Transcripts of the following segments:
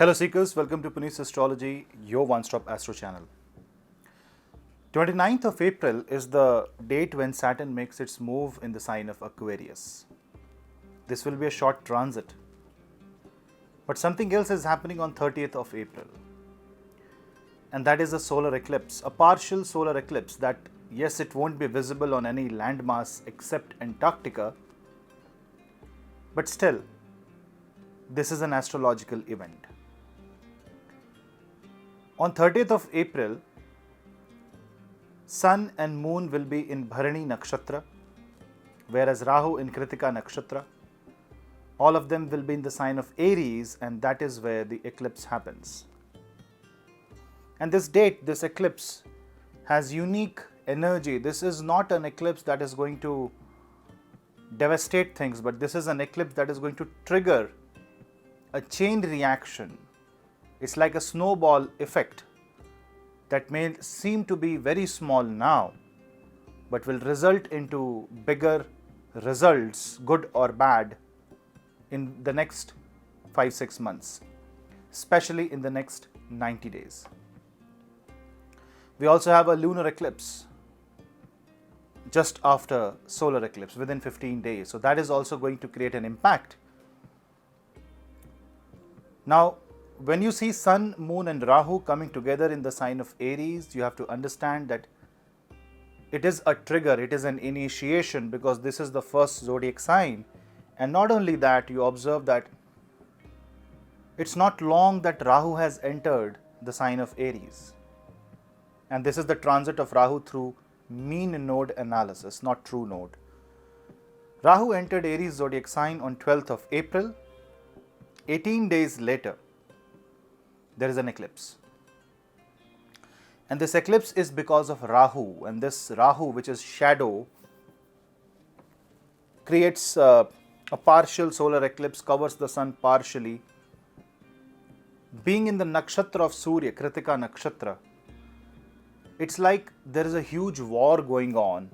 Hello Seekers, welcome to Puneet's Astrology, your one-stop astro channel. 29th of April is the date when Saturn makes its move in the sign of Aquarius. This will be a short transit. But something else is happening on 30th of April. And that is a solar eclipse, a partial solar eclipse that, yes, it won't be visible on any landmass except Antarctica, but still, this is an astrological event. On 30th of April, Sun and Moon will be in Bharani Nakshatra, whereas Rahu in Kritika Nakshatra. All of them will be in the sign of Aries, and that is where the eclipse happens. And this date, this eclipse, has unique energy. This is not an eclipse that is going to devastate things, but this is an eclipse that is going to trigger a chain reaction. It's like a snowball effect that may seem to be very small now, but will result into bigger results, good or bad, in the next 5-6 months, especially in the next 90 days. We also have a lunar eclipse just after solar eclipse within 15 days. So that is also going to create an impact. Now, when you see Sun, Moon and Rahu coming together in the sign of Aries, you have to understand that it is a trigger, it is an initiation, because this is the first zodiac sign. And not only that, you observe that it's not long that Rahu has entered the sign of Aries. And this is the transit of Rahu through mean node analysis, not true node. Rahu entered Aries zodiac sign on 12th of April. 18 days later, there is an eclipse. And this eclipse is because of Rahu. And this Rahu, which is shadow, creates a partial solar eclipse, covers the sun partially. Being in the nakshatra of Surya, Kritika Nakshatra, it's like there is a huge war going on.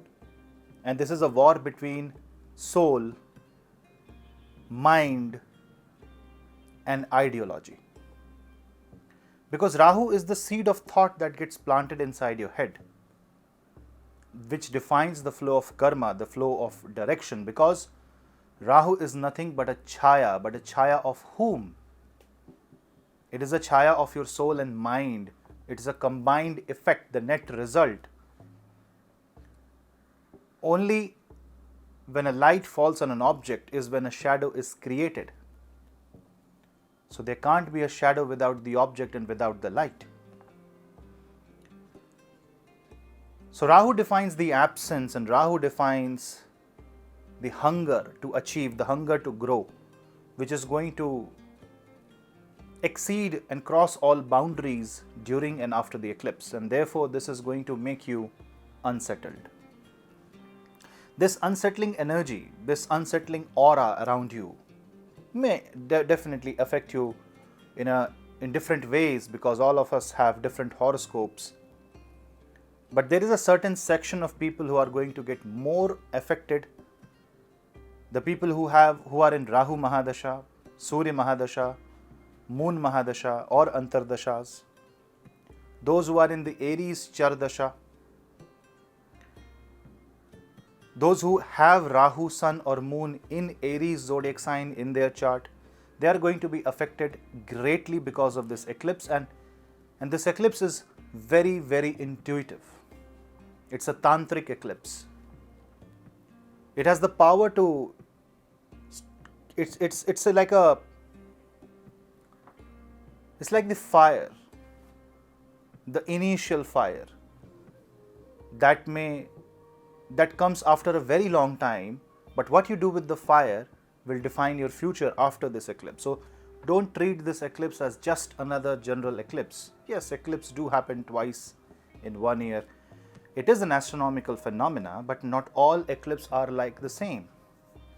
And this is a war between soul, mind, and ideology. Because Rahu is the seed of thought that gets planted inside your head, which defines the flow of karma, the flow of direction. Because Rahu is nothing but a chaya of whom? It is a chaya of your soul and mind. It is a combined effect, the net result. Only when a light falls on an object is when a shadow is created. So there can't be a shadow without the object and without the light. So Rahu defines the absence, and Rahu defines the hunger to achieve, the hunger to grow, which is going to exceed and cross all boundaries during and after the eclipse. And therefore, this is going to make you unsettled. This unsettling energy, this unsettling aura around you may definitely affect you in different ways, because all of us have different horoscopes. But there is a certain section of people who are going to get more affected. The people who are in Rahu Mahadasha, Surya Mahadasha, Moon Mahadasha or Antardashas. Those who are in the Aries Chardasha. Those who have Rahu, Sun or Moon in Aries zodiac sign in their chart, they are going to be affected greatly because of this eclipse. And this eclipse is very, very intuitive. It's a tantric eclipse. It has the power to, it's like the fire, the initial fire that comes after a very long time, but what you do with the fire will define your future after this eclipse. So don't treat this eclipse as just another general eclipse. Yes, eclipses do happen twice in 1 year. It is an astronomical phenomena, but not all eclipses are like the same.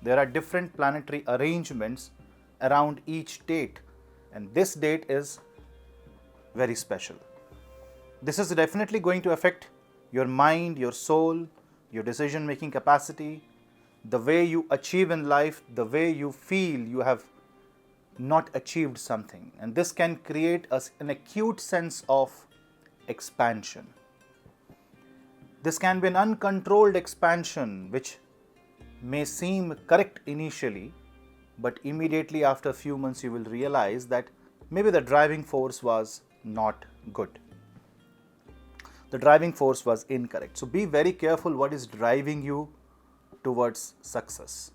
There are different planetary arrangements around each date, and this date is very special. This is definitely going to affect your mind, your soul, your decision-making capacity, the way you achieve in life, the way you feel you have not achieved something, and this can create an acute sense of expansion. This can be an uncontrolled expansion which may seem correct initially, but immediately after a few months you will realize that maybe the driving force was not good. The driving force was incorrect. So be very careful what is driving you towards success.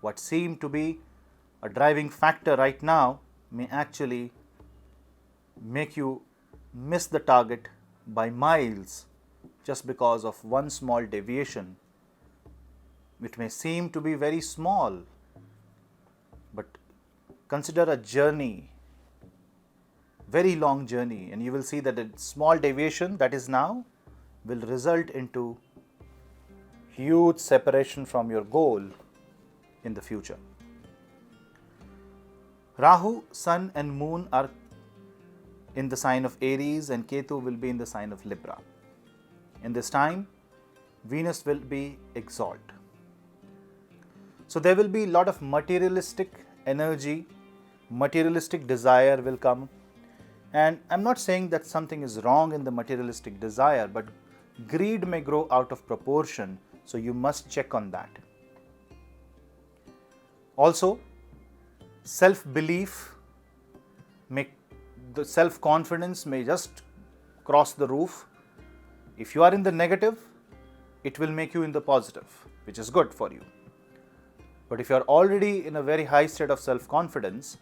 What seemed to be a driving factor right now may actually make you miss the target by miles just because of one small deviation, which may seem to be very small, but consider a journey, very long journey, and you will see that a small deviation that is now will result into huge separation from your goal in the future. Rahu, Sun and Moon are in the sign of Aries, and Ketu will be in the sign of Libra. In this time, Venus will be exalt. So there will be a lot of materialistic energy, materialistic desire will come. And I'm not saying that something is wrong in the materialistic desire, but greed may grow out of proportion, so you must check on that. Also, self-belief, the self-confidence may just cross the roof. If you are in the negative, it will make you in the positive, which is good for you. But if you are already in a very high state of self-confidence,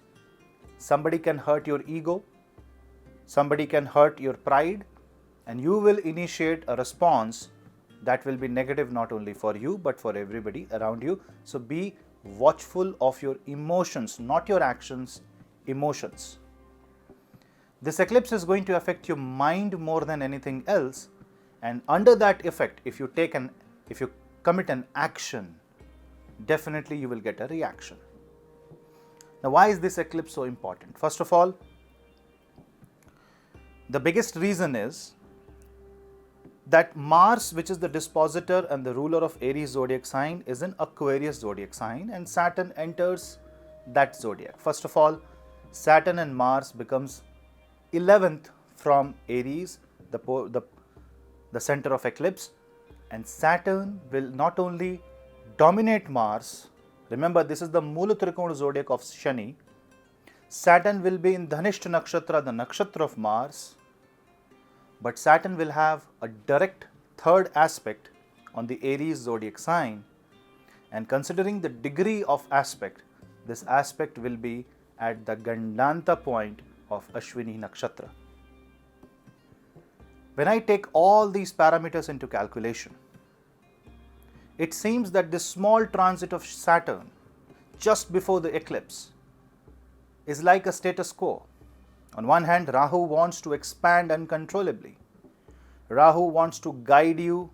somebody can hurt your ego, somebody can hurt your pride, and you will initiate a response that will be negative not only for you but for everybody around you. So be watchful of your emotions, not your actions, emotions. This eclipse is going to affect your mind more than anything else, and under that effect, if you commit an action, definitely you will get a reaction. Now, why is this eclipse so important? First of all, the biggest reason is that Mars, which is the dispositor and the ruler of Aries zodiac sign, is in Aquarius zodiac sign, and Saturn enters that zodiac. First of all, Saturn and Mars becomes 11th from Aries, the center of eclipse, and Saturn will not only dominate Mars. Remember, this is the Mula Trikona zodiac of Shani. Saturn will be in Dhanishta Nakshatra, the nakshatra of Mars, but Saturn will have a direct third aspect on the Aries zodiac sign, and considering the degree of aspect, this aspect will be at the Gandanta point of Ashwini Nakshatra. When I take all these parameters into calculation, it seems that this small transit of Saturn just before the eclipse is like a status quo. On one hand, Rahu wants to expand uncontrollably. Rahu wants to guide you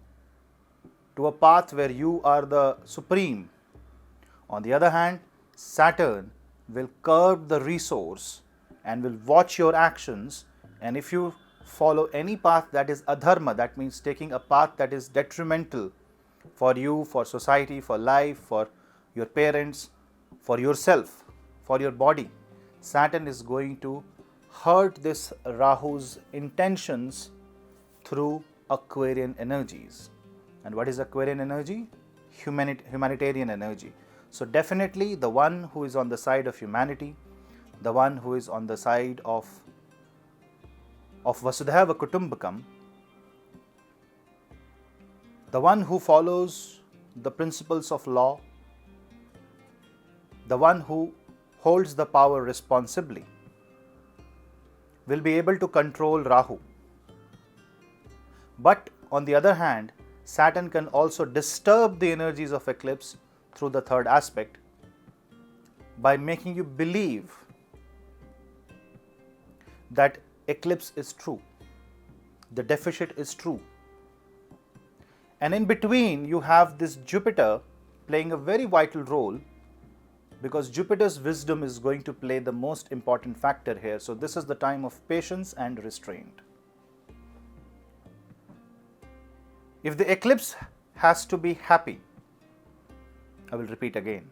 to a path where you are the supreme. On the other hand, Saturn will curb the resource and will watch your actions, and if you follow any path that is adharma, that means taking a path that is detrimental for you, for society, for life, for your parents, for yourself, for your body, Saturn is going to hurt this Rahu's intentions through Aquarian energies. And what is Aquarian energy? Humanitarian energy. So definitely the one who is on the side of humanity, the one who is on the side of Vasudhaiva Kutumbakam, the one who follows the principles of law, the one who holds the power responsibly, will be able to control Rahu. But on the other hand, Saturn can also disturb the energies of eclipse through the third aspect by making you believe that eclipse is true, the deficit is true. And in between, you have this Jupiter playing a very vital role, because Jupiter's wisdom is going to play the most important factor here. So this is the time of patience and restraint. If the eclipse has to be happy, I will repeat again.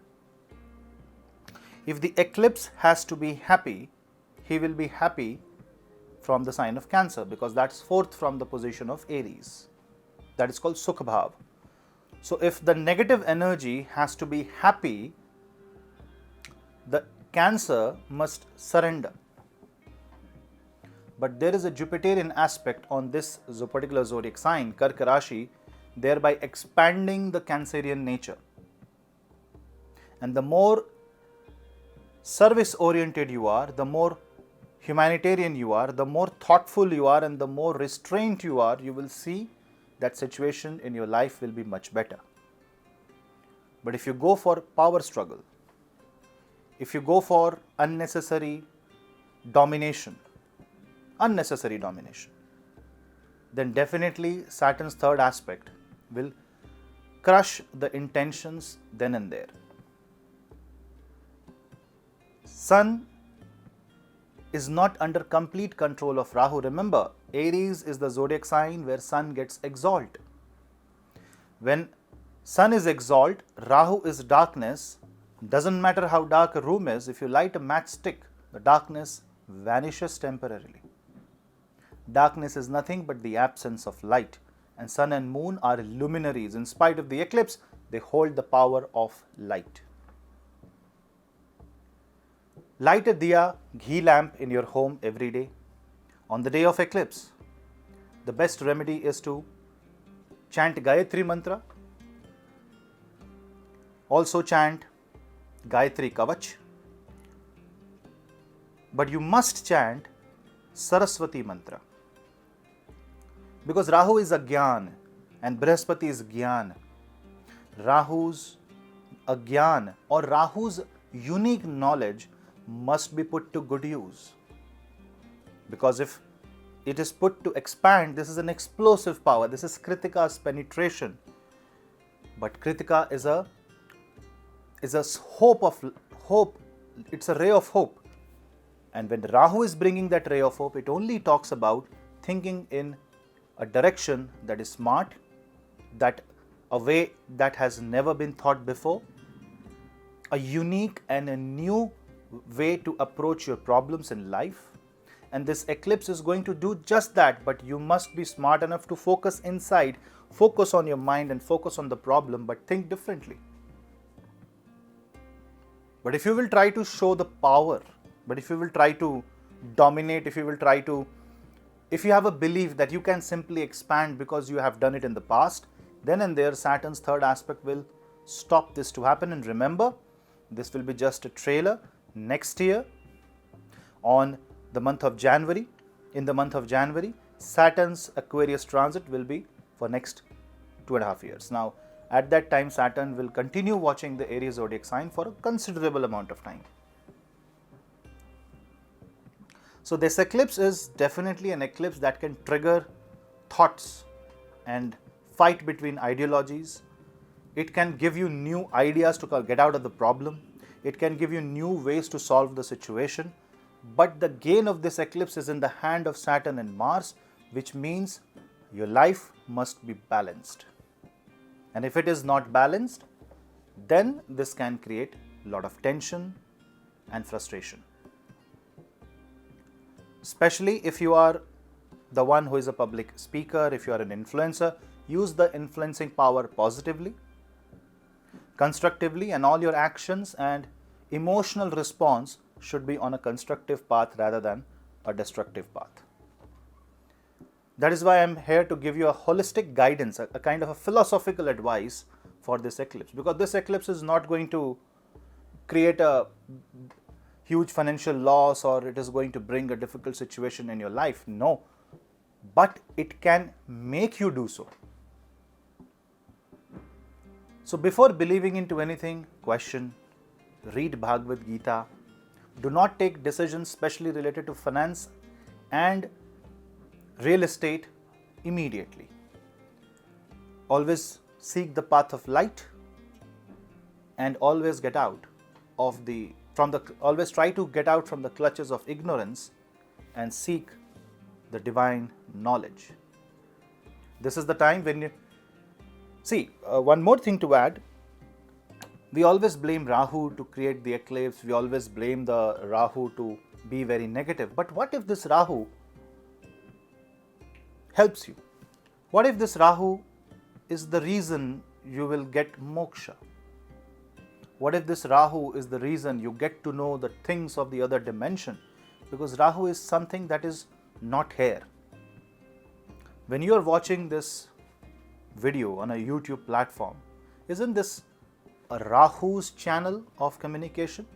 If the eclipse has to be happy, he will be happy from the sign of Cancer, because that's fourth from the position of Aries. That is called Sukha Bhav. So if the negative energy has to be happy, the Cancer must surrender. But there is a Jupiterian aspect on this particular zodiac sign, Karka Rashi, thereby expanding the Cancerian nature. And the more service oriented you are, the more humanitarian you are, the more thoughtful you are, and the more restrained you are, you will see that situation in your life will be much better. But if you go for power struggle, if you go for unnecessary domination, then definitely Saturn's third aspect will crush the intentions then and there. Sun is not under complete control of Rahu. Remember, Aries is the zodiac sign where Sun gets exalt. When Sun is exalt, Rahu is darkness. Doesn't matter how dark a room is, if you light a matchstick, the darkness vanishes temporarily. Darkness is nothing but the absence of light, and Sun and Moon are luminaries. In spite of the eclipse, they hold the power of light. Light a diya, ghee lamp in your home every day. On the day of eclipse, the best remedy is to chant Gayatri mantra. Also chant Gayatri Kavach. But you must chant Saraswati mantra. Because Rahu is Agyan and Brihaspati is Gyan. Rahu's Agyan or Rahu's unique knowledge must be put to good use. Because if it is put to expand, this is an explosive power. This is Kritika's penetration. But Kritika is a hope. It's a ray of hope. And when Rahu is bringing that ray of hope, it only talks about thinking in a direction that is smart, that a way that has never been thought before, a unique and a new way to approach your problems in life. And this eclipse is going to do just that, but you must be smart enough to focus inside, focus on your mind and focus on the problem, but think differently. But if you will try to show the power, but if you will try to dominate, if you have a belief that you can simply expand because you have done it in the past, then and there Saturn's third aspect will stop this to happen. And remember, this will be just a trailer. Next year, on the month of January, Saturn's Aquarius transit will be for next 2.5 years. Now, at that time, Saturn will continue watching the Aries zodiac sign for a considerable amount of time. So, this eclipse is definitely an eclipse that can trigger thoughts and fight between ideologies. It can give you new ideas to get out of the problem. It can give you new ways to solve the situation. But the gain of this eclipse is in the hand of Saturn and Mars, which means your life must be balanced. And if it is not balanced, then this can create a lot of tension and frustration. Especially if you are the one who is a public speaker, if you are an influencer, use the influencing power positively, constructively, and all your actions and emotional response should be on a constructive path rather than a destructive path. That is why I am here to give you a holistic guidance, a kind of a philosophical advice for this eclipse, because this eclipse is not going to create a huge financial loss or it is going to bring a difficult situation in your life. No, but it can make you do so. So before believing into anything, question, read Bhagavad Gita. Do not take decisions especially related to finance and real estate immediately. Always seek the path of light and always always try to get out from the clutches of ignorance and seek the divine knowledge. This is the time when you see, one more thing to add. We always blame Rahu to create the eclipse, we always blame the Rahu to be very negative. But what if this Rahu helps you? What if this Rahu is the reason you will get moksha? What if this Rahu is the reason you get to know the things of the other dimension? Because Rahu is something that is not here. When you are watching this video on a YouTube platform, isn't this a Rahu's channel of communication?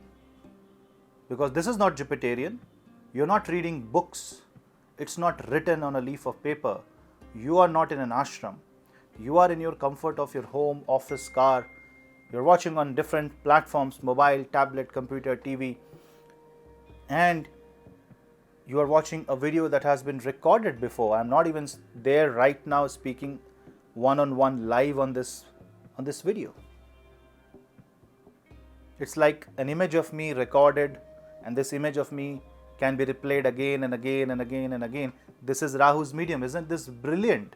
Because this is not Jupiterian. You're not reading books. It's not written on a leaf of paper. You are not in an ashram. You are in your comfort of your home, office, car. You're watching on different platforms, mobile, tablet, computer, TV. And you are watching a video that has been recorded before. I'm not even there right now speaking one-on-one live on this video. It's like an image of me recorded, and this image of me can be replayed again and again and again and again. This is Rahu's medium. Isn't this brilliant?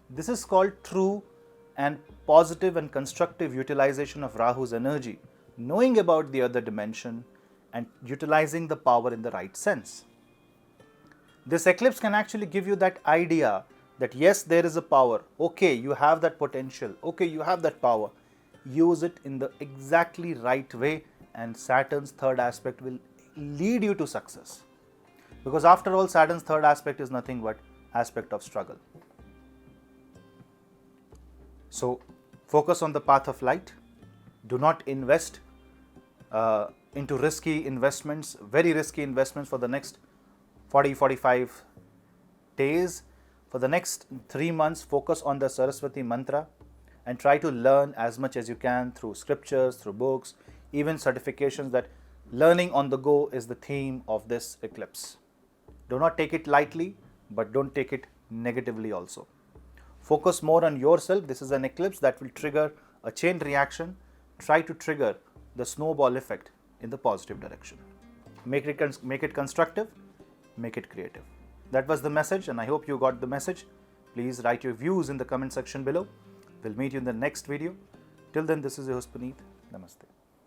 This is called true and positive and constructive utilization of Rahu's energy, knowing about the other dimension and utilizing the power in the right sense. This eclipse can actually give you that idea that yes, there is a power. Okay, you have that potential. Okay, you have that power. Use it in the exactly right way, and Saturn's third aspect will lead you to success. Because after all, Saturn's third aspect is nothing but aspect of struggle. So focus on the path of light. Do not invest into risky investments, very risky investments for the next 40-45 days. For the next 3 months, focus on the Saraswati mantra and try to learn as much as you can through scriptures, through books, even certifications. That learning on the go is the theme of this eclipse. Do not take it lightly, but don't take it negatively also. Focus more on yourself. This is an eclipse that will trigger a chain reaction. Try to trigger the snowball effect in the positive direction. Make it constructive, make it creative. That was the message, and I hope you got the message. Please write your views in the comment section below. We'll meet you in the next video. Till then, this is your host Puneet. Namaste.